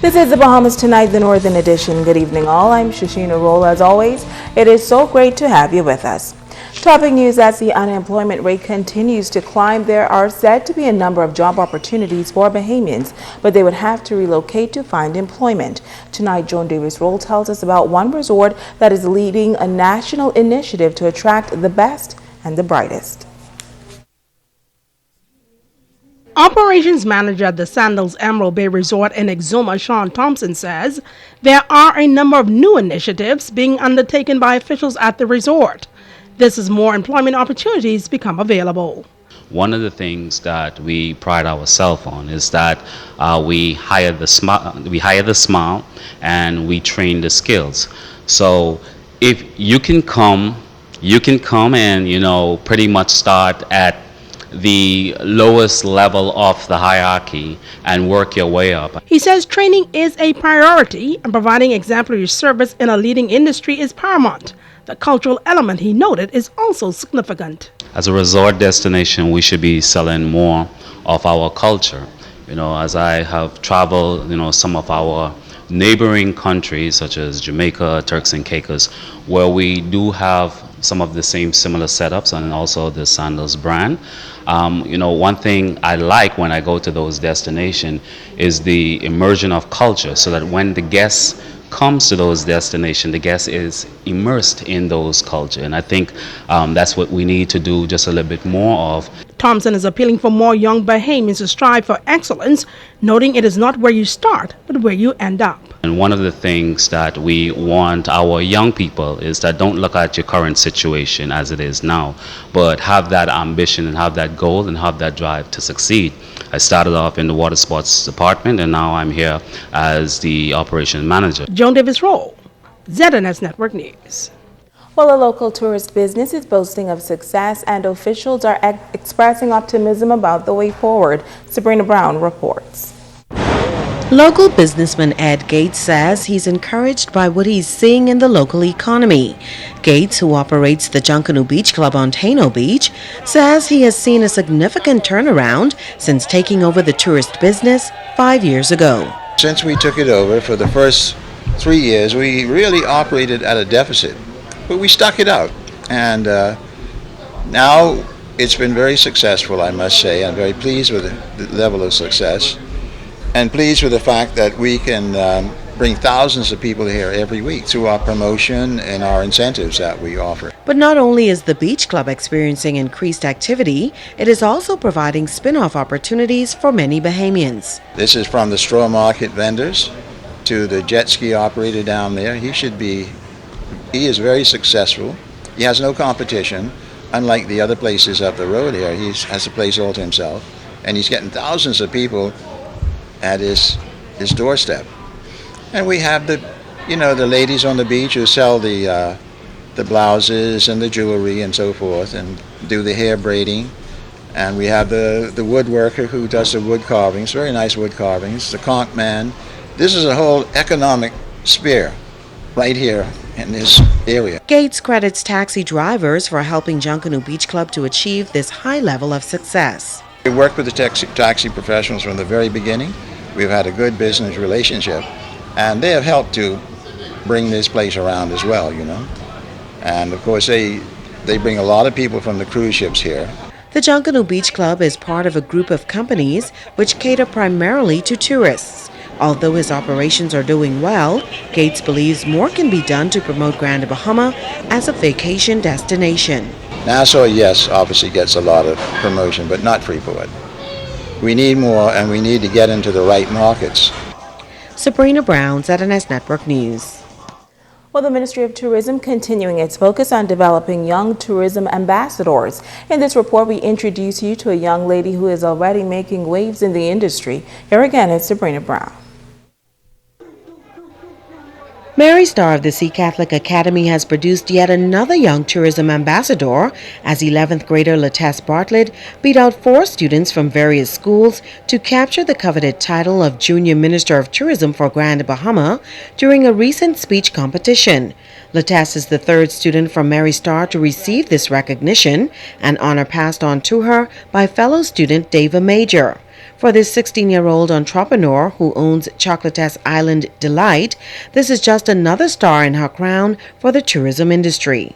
This is the Bahamas Tonight, the Northern Edition. Good evening all. I'm Shashina Roll. As always, it is so great to have you with us. Topping news as the unemployment rate continues to climb, there are said to be a number of job opportunities for Bahamians, but they would have to relocate to find employment. Tonight, Joan Davis Roll tells us about one resort that is leading a national initiative to attract the best and the brightest. Operations manager at the Sandals Emerald Bay Resort in Exuma, Sean Thompson, says there are a number of new initiatives being undertaken by officials at the resort. This is more employment opportunities become available. One of the things that we pride ourselves on is that we hire the smart and we train the skills. So if you can come and pretty much start at the lowest level of the hierarchy and work your way up. He says training is a priority and providing exemplary service in a leading industry is paramount. The cultural element, he noted, is also significant. As a resort destination, we should be selling more of our culture. As I have traveled, some of our neighboring countries such as Jamaica, Turks and Caicos, where we do have some of the same similar setups and also the Sandals brand. One thing I like when I go to those destinations is the immersion of culture, so that when the guests comes to those destinations, the guest is immersed in those culture, and I think that's what we need to do just a little bit more of. Thompson is appealing for more young Bahamians to strive for excellence, noting it is not where you start, but where you end up. And one of the things that we want our young people is that don't look at your current situation as it is now, but have that ambition and have that goal and have that drive to succeed. I started off in the water sports department and now I'm here as the operations manager. Joan Davis Roll, ZNS Network News. Well, a local tourist business is boasting of success and officials are expressing optimism about the way forward. Sabrina Brown reports. Local businessman Ed Gates says he's encouraged by what he's seeing in the local economy. Gates, who operates the Junkanoo Beach Club on Taino Beach, says he has seen a significant turnaround since taking over the tourist business 5 years ago. Since we took it over, for the first 3 years, we really operated at a deficit, but we stuck it out. And now it's been very successful, I must say. I'm very pleased with the level of success, and pleased with the fact that we can bring thousands of people here every week through our promotion and our incentives that we offer. But not only is the beach club experiencing increased activity, it is also providing spin-off opportunities for many Bahamians. This is from the straw market vendors to the jet ski operator down there. He is very successful. He has no competition, unlike the other places up the road here. He has a place all to himself, and he's getting thousands of people at his doorstep. And we have the ladies on the beach who sell the blouses and the jewelry and so forth, and do the hair braiding. And we have the woodworker who does the wood carvings, very nice wood carvings, the conch man. This is a whole economic sphere right here in this area. Gates credits taxi drivers for helping Junkanoo Beach Club to achieve this high level of success. We worked with the taxi professionals from the very beginning. We've had a good business relationship, and they have helped to bring this place around as well, And of course, they bring a lot of people from the cruise ships here. The Junkanoo Beach Club is part of a group of companies which cater primarily to tourists. Although his operations are doing well, Gates believes more can be done to promote Grand Bahama as a vacation destination. Nassau, yes, obviously gets a lot of promotion, but not Freeport. We need more, and we need to get into the right markets. Sabrina Brown, ZNS Network News. Well, the Ministry of Tourism continuing its focus on developing young tourism ambassadors. In this report, we introduce you to a young lady who is already making waves in the industry. Here again is Sabrina Brown. Mary Starr of the Sea Catholic Academy has produced yet another young tourism ambassador as 11th grader Latesse Bartlett beat out 4 students from various schools to capture the coveted title of Junior Minister of Tourism for Grand Bahama during a recent speech competition. Latesse is the 3rd student from Mary Starr to receive this recognition, an honor passed on to her by fellow student Dava Major. For this 16-year-old entrepreneur who owns Chocolatess Island Delight, this is just another star in her crown for the tourism industry.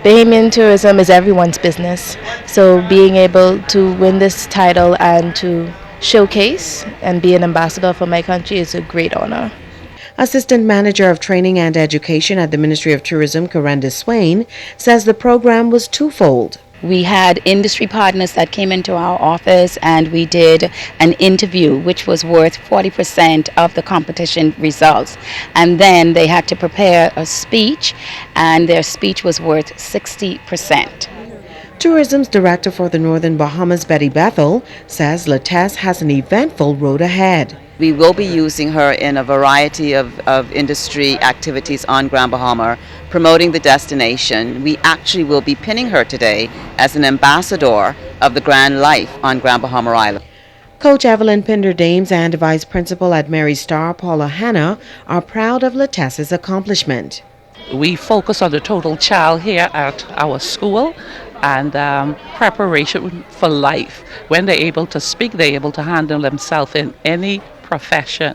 Bahamian tourism is everyone's business, so being able to win this title and to showcase and be an ambassador for my country is a great honor. Assistant Manager of Training and Education at the Ministry of Tourism, Corenda Swain, says the program was twofold. We had industry partners that came into our office and we did an interview which was worth 40% of the competition results. And then they had to prepare a speech and their speech was worth 60%. Tourism's Director for the Northern Bahamas, Betty Bethel, says Latesse has an eventful road ahead. We will be using her in a variety of industry activities on Grand Bahama, promoting the destination. We actually will be pinning her today as an ambassador of the Grand Life on Grand Bahama Island. Coach Evelyn Pinder-Dames and Vice Principal at Mary Star, Paula Hanna, are proud of Latesse's accomplishment. We focus on the total child here at our school and preparation for life. When they're able to speak, they're able to handle themselves in any profession.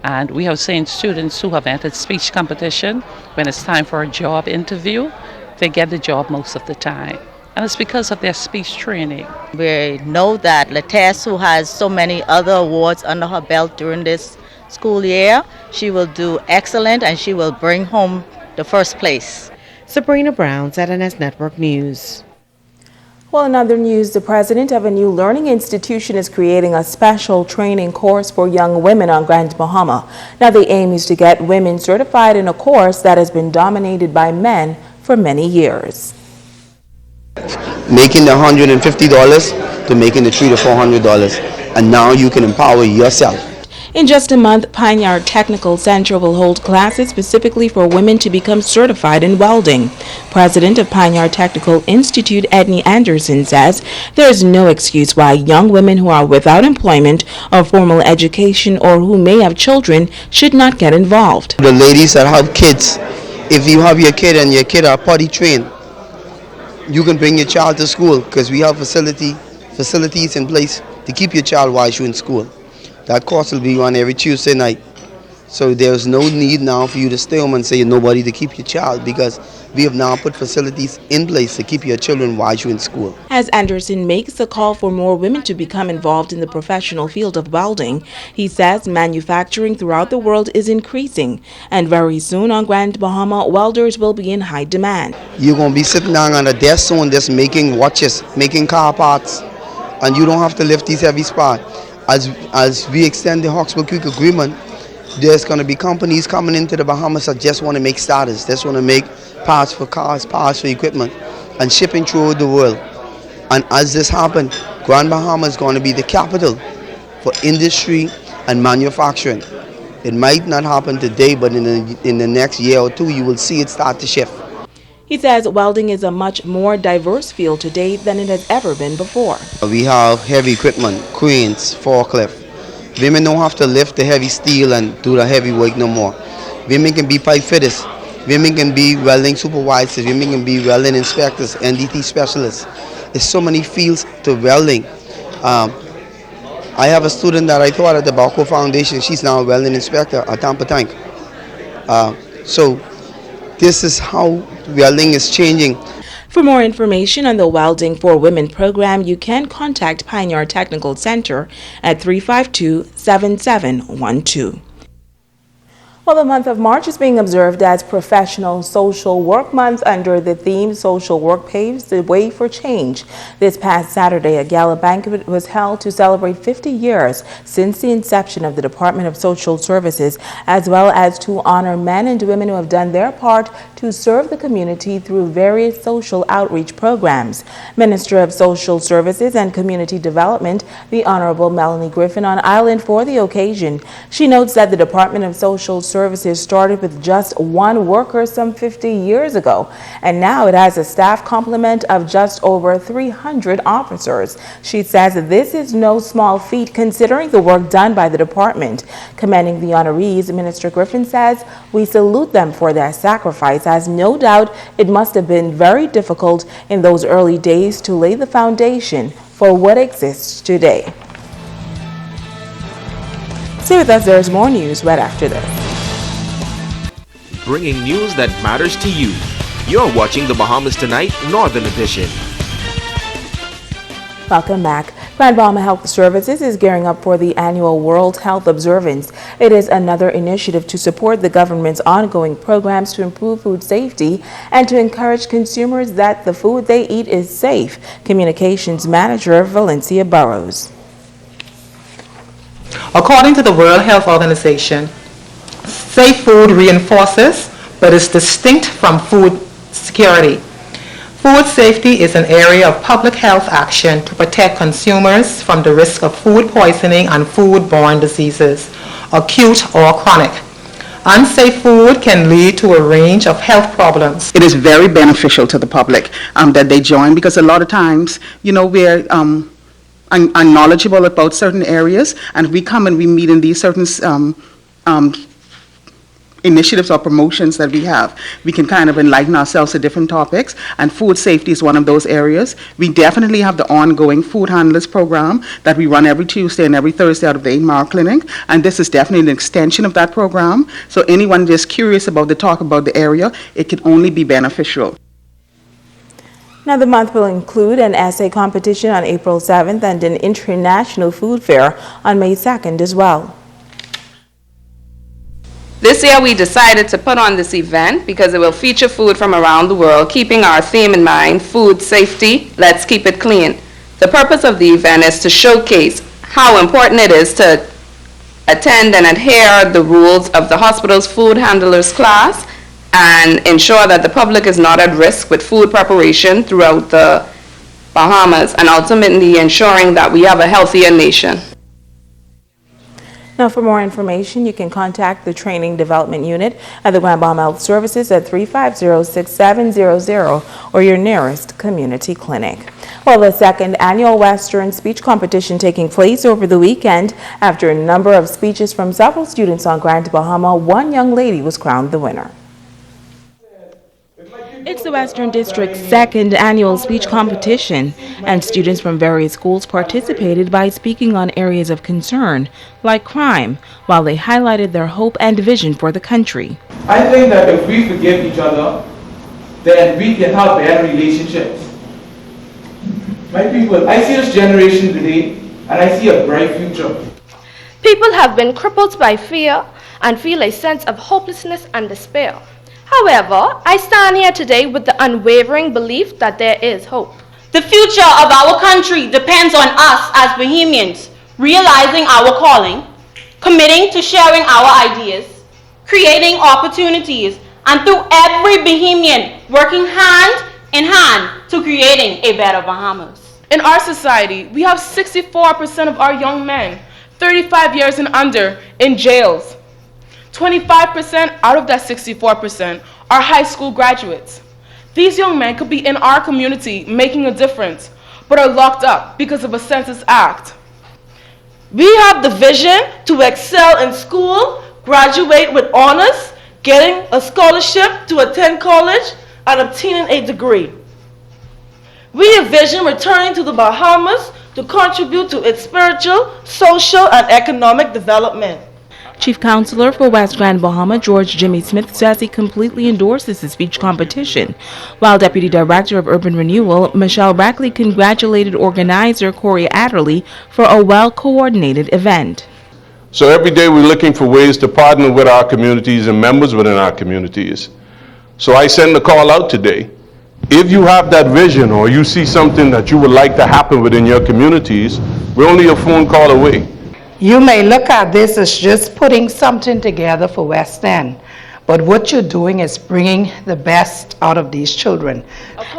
And we have seen students who have entered speech competition, when it's time for a job interview, they get the job most of the time. And it's because of their speech training. We know that Latesse, who has so many other awards under her belt during this school year, she will do excellent and she will bring home the first place. Sabrina Brown, ZNS Network News. Well, in other news, the president of a new learning institution is creating a special training course for young women on Grand Bahama. Now, the aim is to get women certified in a course that has been dominated by men for many years. Making the $150 to making the $300 to $400, and now you can empower yourself. In just a month, Pioneer Technical Center will hold classes specifically for women to become certified in welding. President of Pioneer Technical Institute, Edney Anderson, says there is no excuse why young women who are without employment or formal education or who may have children should not get involved. The ladies that have kids, if you have your kid and your kid are potty trained, you can bring your child to school because we have facilities in place to keep your child while you're in school. That course will be run every Tuesday night. So there's no need now for you to stay home and say nobody to keep your child, because we have now put facilities in place to keep your children while you're in school. As Anderson makes a call for more women to become involved in the professional field of welding, he says manufacturing throughout the world is increasing, and very soon on Grand Bahama, welders will be in high demand. You're going to be sitting down on a desk soon just making watches, making car parts, and you don't have to lift these heavy spots. As we extend the Hawksbill Creek Agreement, there's going to be companies coming into the Bahamas that just want to make starters, just want to make parts for cars, parts for equipment, and shipping throughout the world. And as this happens, Grand Bahama is going to be the capital for industry and manufacturing. It might not happen today, but in the next year or two, you will see it start to shift. He says welding is a much more diverse field today than it has ever been before. We have heavy equipment, cranes, forklift. Women don't have to lift the heavy steel and do the heavy work no more. Women can be pipe fitters. Women can be welding supervisors. Women can be welding inspectors, NDT specialists. There's so many fields to welding. I have a student that I taught at the Balco Foundation. She's now a welding inspector at Tampa Tank. So this is how welding is changing. For more information on the Welding for Women program, you can contact Pioneer Technical Center at 352-7712. Well, the month of March is being observed as Professional Social Work Month under the theme Social Work Paves the Way for Change. This past Saturday, a gala banquet was held to celebrate 50 years since the inception of the Department of Social Services, as well as to honor men and women who have done their part to serve the community through various social outreach programs. Minister of Social Services and Community Development, the Honorable Melanie Griffin, on island for the occasion. She notes that the Department of Social Services started with just one worker some 50 years ago, and now it has a staff complement of just over 300 officers. She says this is no small feat considering the work done by the department. Commending the honorees, Minister Griffin says, "We salute them for their sacrifice, as no doubt it must have been very difficult in those early days to lay the foundation for what exists today." Stay with us, there's more news right after this. Bringing news that matters to you. You're watching the Bahamas Tonight Northern Edition. Welcome back. Grand Bahama Health Services is gearing up for the annual World Health Observance. It is another initiative to support the government's ongoing programs to improve food safety and to encourage consumers that the food they eat is safe. Communications Manager Valencia Burrows. According to the World Health Organization, safe food reinforces but is distinct from food security. Food safety is an area of public health action to protect consumers from the risk of food poisoning and food-borne diseases, acute or chronic. Unsafe food can lead to a range of health problems. It is very beneficial to the public that they join, because a lot of times, we're unknowledgeable about certain areas, and if we come and we meet in these certain initiatives or promotions that we have, we can kind of enlighten ourselves to different topics, and food safety is one of those areas. We definitely have the ongoing food handlers program that we run every Tuesday and every Thursday out of the 8 Mile Clinic, and this is definitely an extension of that program. So anyone just curious about the talk about the area, it can only be beneficial. Now, the month will include an essay competition on April 7th and an international food fair on May 2nd as well. This year we decided to put on this event because it will feature food from around the world, keeping our theme in mind, food safety, let's keep it clean. The purpose of the event is to showcase how important it is to attend and adhere the rules of the hospital's food handlers class and ensure that the public is not at risk with food preparation throughout the Bahamas, and ultimately ensuring that we have a healthier nation. Now, for more information, you can contact the Training Development Unit at the Grand Bahama Health Services at 350-6700 or your nearest community clinic. Well, the second annual Western speech competition taking place over the weekend. After a number of speeches from several students on Grand Bahama, one young lady was crowned the winner. It's the Western District's second annual speech competition, and students from various schools participated by speaking on areas of concern, like crime, while they highlighted their hope and vision for the country. I think that if we forgive each other, then we can have better relationships. My people, I see this generation today, and I see a bright future. People have been crippled by fear and feel a sense of hopelessness and despair. However, I stand here today with the unwavering belief that there is hope. The future of our country depends on us as Bahamians, realizing our calling, committing to sharing our ideas, creating opportunities, and through every Bahamian working hand in hand to creating a better Bahamas. In our society, we have 64% of our young men, 35 years and under, in jails. 25% out of that 64% are high school graduates. These young men could be in our community making a difference, but are locked up because of a Census Act. We have the vision to excel in school, graduate with honors, getting a scholarship to attend college, and obtaining a degree. We envision returning to the Bahamas to contribute to its spiritual, social, and economic development. Chief Counselor for West Grand Bahama, George Jimmy Smith, says he completely endorses the speech competition, while Deputy Director of Urban Renewal, Michelle Brackley, congratulated organizer Corey Adderley for a well-coordinated event. So every day we're looking for ways to partner with our communities and members within our communities. So I send a call out today. If you have that vision or you see something that you would like to happen within your communities, we're only a phone call away. You may look at this as just putting something together for West End, but what you're doing is bringing the best out of these children.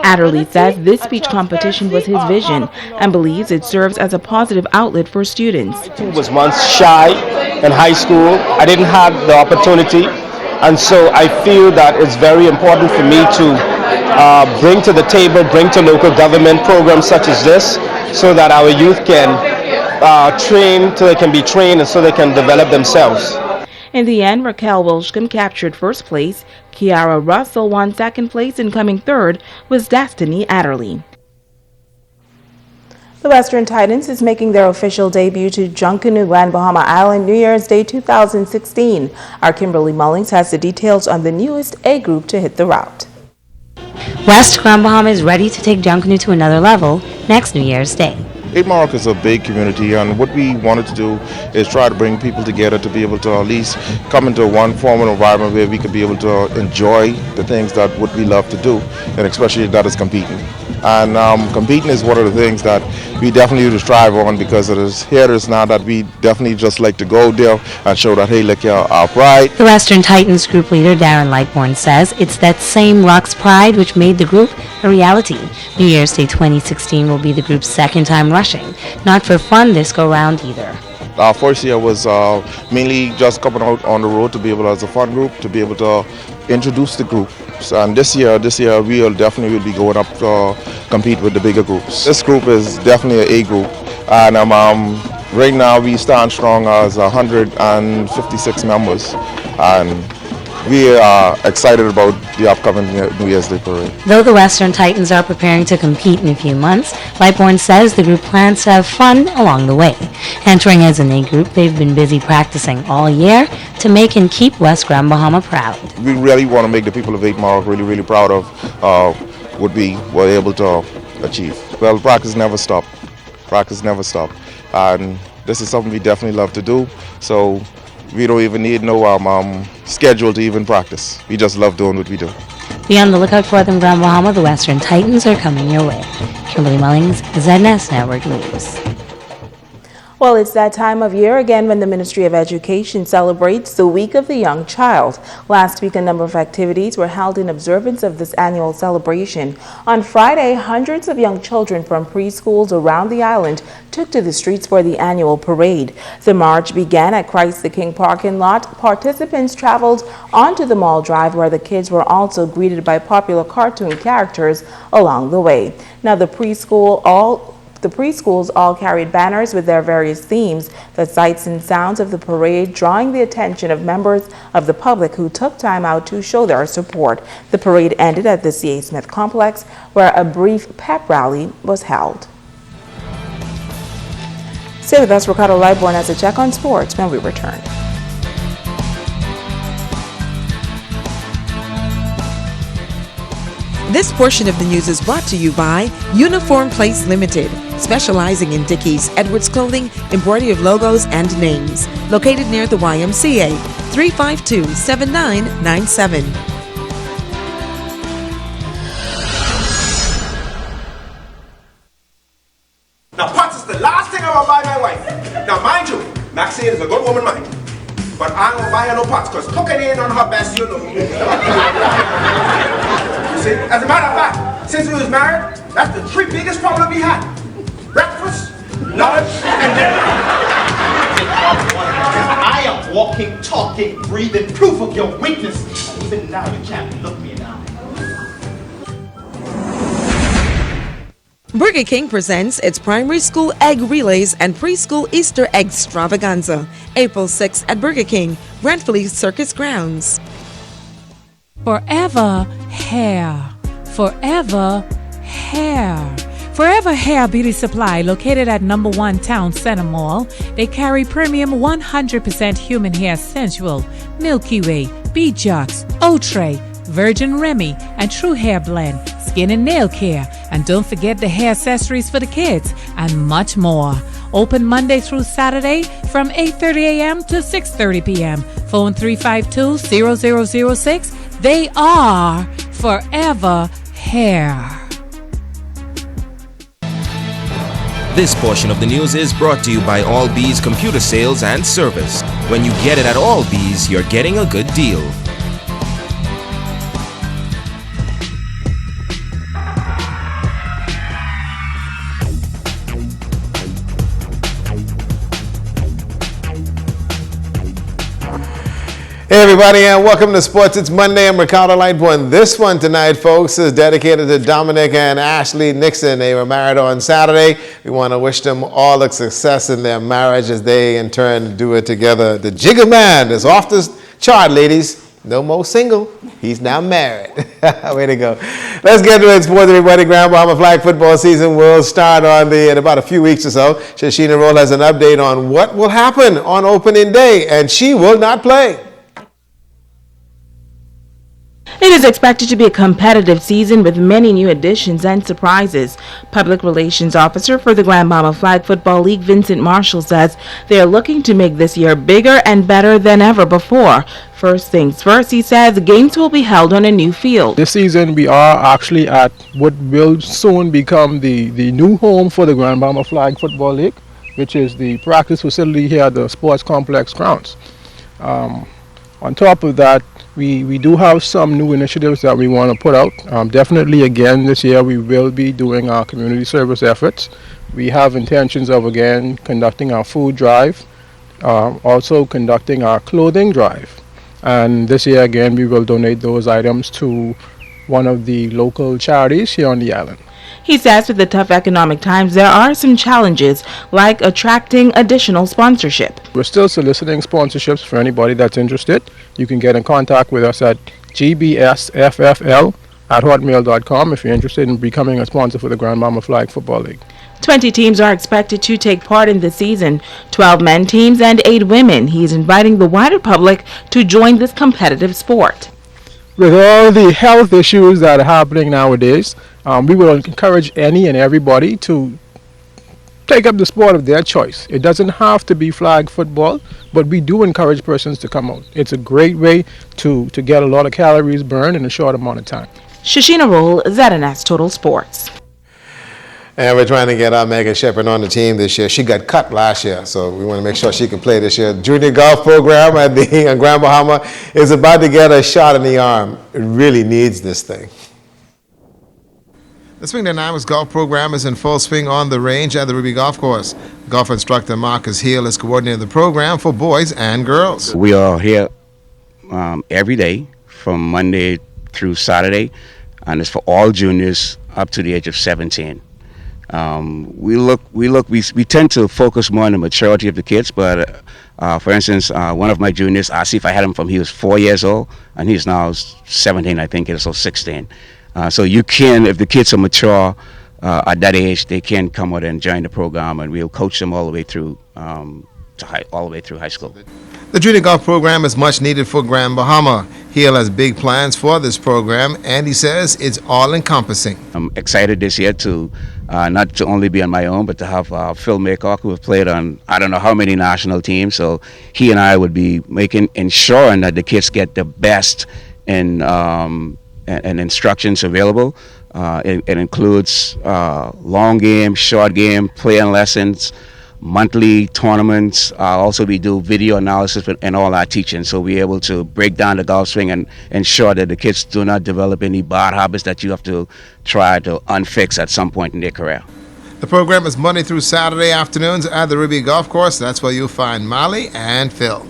Adderley says this speech competition was his vision and believes it serves as a positive outlet for students. I was once shy in high school. I didn't have the opportunity, and so I feel that it's very important for me to bring to the table, bring to local government programs such as this, so that our youth can train, so they can be trained and so they can develop themselves. In the end, Raquel Wilshcombe captured first place, Kiara Russell won second place, and coming third was Destiny Adderley. The Western Titans is making their official debut to Junkanoo, Grand Bahama Island, New Year's Day 2016. Our Kimberly Mullings has the details on the newest A group to hit the route. West Grand Bahama is ready to take Junkanoo to another level next New Year's Day. 8 Mile is a big community, and what we wanted to do is try to bring people together to be able to at least come into one formal environment where we could be able to enjoy the things that what we love to do, and especially that is competing. And competing is one of the things that we definitely need to strive on, because it is now that we definitely just like to go there and show that, hey, look here, our pride. The Western Titans group leader Darren Lightbourne says it's that same Rock's pride which made the group a reality. New Year's Day 2016 will be the group's second time rushing. Not for fun this go round either. Our first year was mainly just coming out on the road to be able, as a fun group, to be able to introduce the group. And this year we will definitely be going up to compete with the bigger groups. This group is definitely an A group, and right now we stand strong as 156 members, and we are excited about the upcoming New Year's Day parade. Though the Western Titans are preparing to compete in a few months, Lightbourne says the group plans to have fun along the way. Entering as an A group, they've been busy practicing all year to make and keep West Grand Bahama proud. We really want to make the people of 8 Mile really, really proud of what we were able to achieve. Well, practice never stopped. Practice never stopped. And this is something we definitely love to do. So we don't even need no schedule to even practice. We just love doing what we do. Be on the lookout for them, Grand Bahama. The Western Titans are coming your way. Kimberly Mullings, ZNS Network News. Well, it's that time of year again when the Ministry of Education celebrates the Week of the Young Child. Last week, a number of activities were held in observance of this annual celebration. On Friday, hundreds of young children from preschools around the island took to the streets for the annual parade. The march began at Christ the King parking lot. Participants traveled onto the Mall Drive, where the kids were also greeted by popular cartoon characters along the way. Now, the preschools all carried banners with their various themes. The sights and sounds of the parade drawing the attention of members of the public who took time out to show their support. The parade ended at the C.A. Smith complex, where a brief pep rally was held. Stay with us. Ricardo Lightbourne has a check on sports when we return. This portion of the news is brought to you by Uniform Place Limited, specializing in Dickies, Edwards Clothing, embroidery of logos and names. Located near the YMCA, 352-7997. Now, pots is the last thing I will buy my wife. Now, mind you, Maxine is a good woman, mind. But I ain't gonna buy her no pots, because cooking ain't on her best, you know. You see, as a matter of fact, since we was married, that's the 3 biggest problems we had. Breakfast, lunch, and dinner. I am walking, talking, breathing proof of your weakness. Even now you can't look me in the eye. Burger King presents its primary school egg relays and preschool Easter egg extravaganza, April 6th at Burger King, Brentford Circus Grounds. Forever Hair. Forever Hair. Forever Hair Beauty Supply, located at No. 1 Town Center Mall. They carry premium 100% human hair sensual, Milky Way, Beadjux, Outre, Virgin Remy, and True Hair Blend, skin and nail care. And don't forget the hair accessories for the kids and much more. Open Monday through Saturday from 8:30 a.m. to 6:30 p.m. Phone 352-0006. They are Forever Hair. This portion of the news is brought to you by All Bees Computer Sales and Service. When you get it at All Bees, you're getting a good deal. Hey everybody, and welcome to Sports. It's Monday. I'm Ricardo Lightbourne. This one tonight, folks, is dedicated to Dominic and Ashley Nixon. They were married on Saturday. We want to wish them all the success in their marriage as they in turn do it together. The Jigger Man is off the chart, ladies. No more single. He's now married. Way to go. Let's get to it. Sports, everybody. Grand Bahama flag football season will start in about a few weeks or so. Shashina Roll has an update on what will happen on opening day, and she will not play. It is expected to be a competitive season with many new additions and surprises. Public Relations Officer for the Grand Bahama Flag Football League, Vincent Marshall, says they are looking to make this year bigger and better than ever before. First things first, he says games will be held on a new field. This season we are actually at what will soon become the new home for the Grand Bahama Flag Football League, which is the practice facility here at the Sports Complex grounds. On top of that, we do have some new initiatives that we want to put out. Definitely again this year we will be doing our community service efforts. We have intentions of again conducting our food drive, also conducting our clothing drive. And this year again we will donate those items to one of the local charities here on the island. He says with the tough economic times, there are some challenges, like attracting additional sponsorship. We're still soliciting sponsorships for anybody that's interested. You can get in contact with us at gbsffl@hotmail.com if you're interested in becoming a sponsor for the Grand Bahama Flag Football League. 20 teams are expected to take part in the season, 12 men teams and 8 women. He is inviting the wider public to join this competitive sport. With all the health issues that are happening nowadays, we will encourage any and everybody to take up the sport of their choice. It doesn't have to be flag football, but we do encourage persons to come out. It's a great way to get a lot of calories burned in a short amount of time. Shashina Roll, ZNS Total Sports. And we're trying to get our Megan Shepherd on the team this year. She got cut last year, so we want to make sure she can play this year. Junior golf program at the Grand Bahama is about to get a shot in the arm. It really needs this thing. The Swing Dynamics golf program is in full swing on the range at the Ruby Golf Course. Golf instructor Marcus Hill is coordinating the program for boys and girls. We are here every day from Monday through Saturday, and it's for all juniors up to the age of 17. We tend to focus more on the maturity of the kids, but for instance, one of my juniors, Asif, I had him from he was 4 years old, and he's now 17, I think, so 16. So you can, if the kids are mature at that age, they can come out and join the program, and we'll coach them all the way through high school. The junior golf program is much needed for Grand Bahama. Hill has big plans for this program, and he says it's all-encompassing. I'm excited this year to not to only be on my own, but to have Phil Maycock, who have played on I don't know how many national teams. So he and I would be ensuring that the kids get the best in and instructions available. It includes long game, short game, playing lessons, monthly tournaments. Also, we do video analysis in all our teaching, so we're able to break down the golf swing and ensure that the kids do not develop any bad habits that you have to try to unfix at some point in their career. The program is Monday through Saturday afternoons at the Ruby Golf Course. That's where you'll find Molly and Phil.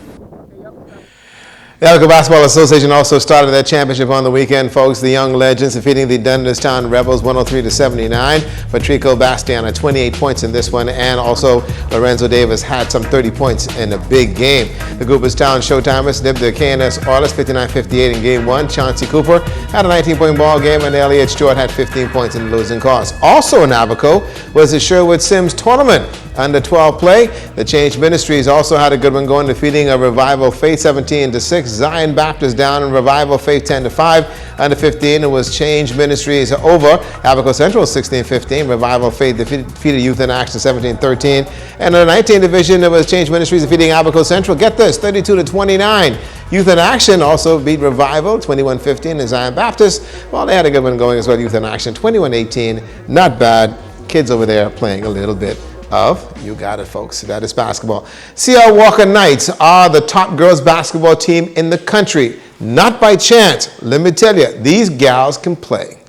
The Elko Basketball Association also started their championship on the weekend, folks. The Young Legends defeating the Dunderstown Rebels 103-79. Patrico Bastian had 28 points in this one, and also Lorenzo Davis had some 30 points in a big game. The Cooperstown Showtimers nipped the KNS Orlis 59-58 in game one. Chauncey Cooper had a 19-point ball game, and Elliott Stewart had 15 points in the losing cause. Also in Abaco was the Sherwood Sims Tournament. Under 12 play, the Change Ministries also had a good one going, defeating a Revival Faith 17-6. Zion Baptist down in Revival Faith 10-5. Under 15, it was Change Ministries over. Abaco Central 16-15. Revival Faith defeated Youth in Action 17-13. And in the 19 division, it was Change Ministries defeating Abaco Central. Get this, 32-29. Youth in Action also beat Revival 21-15. And Zion Baptist, well, they had a good one going as well. Youth in Action 21-18. Not bad. Kids over there playing a little bit of, you got it, folks, that is basketball. C.R. Walker Knights are the top girls basketball team in the country. Not by chance. Let me tell you, these gals can play.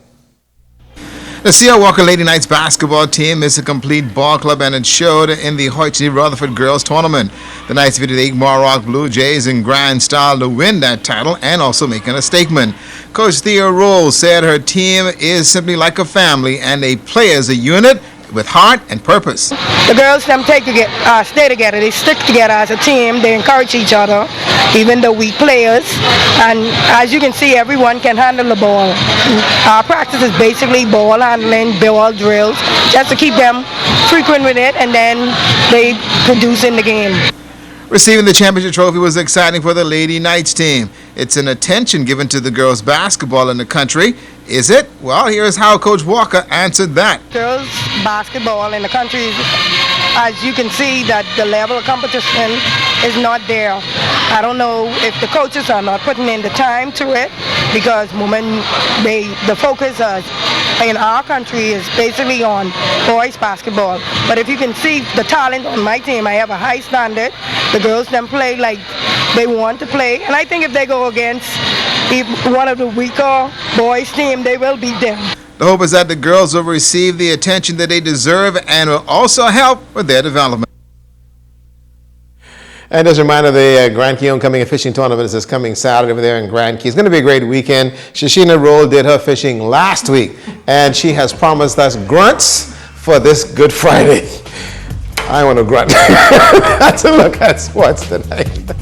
The C.R. Walker Lady Knights basketball team is a complete ball club, and it showed in the Hoyt Rutherford Girls Tournament. The Knights defeated the Igmar Blue Jays in grand style to win that title and also making a statement. Coach Thea Roll said her team is simply like a family and they play as a unit with heart and purpose. The girls them stay together. They stick together as a team. They encourage each other, even the weak players. And as you can see, everyone can handle the ball. Our practice is basically ball handling, ball drills, just to keep them frequent with it, and then they produce in the game. Receiving the championship trophy was exciting for the Lady Knights team. It's an attention given to the girls' basketball in the country. Is it? Well, here's how Coach Walker answered that. Girls basketball in the country, as you can see, that the level of competition is not there. I don't know if the coaches are not putting in the time to it, because the focus in our country is basically on boys basketball. But if you can see the talent on my team, I have a high standard. The girls then play like they want to play, and I think if they go against one of the weaker boys team, they will beat them. The hope is that the girls will receive the attention that they deserve and will also help with their development. And as a reminder, the Grand Key Homecoming Fishing Tournament is this coming Saturday over there in Grand Key. It's going to be a great weekend. Shashina Roll did her fishing last week, and she has promised us grunts for this Good Friday. I want to grunt. That's a look at sports tonight.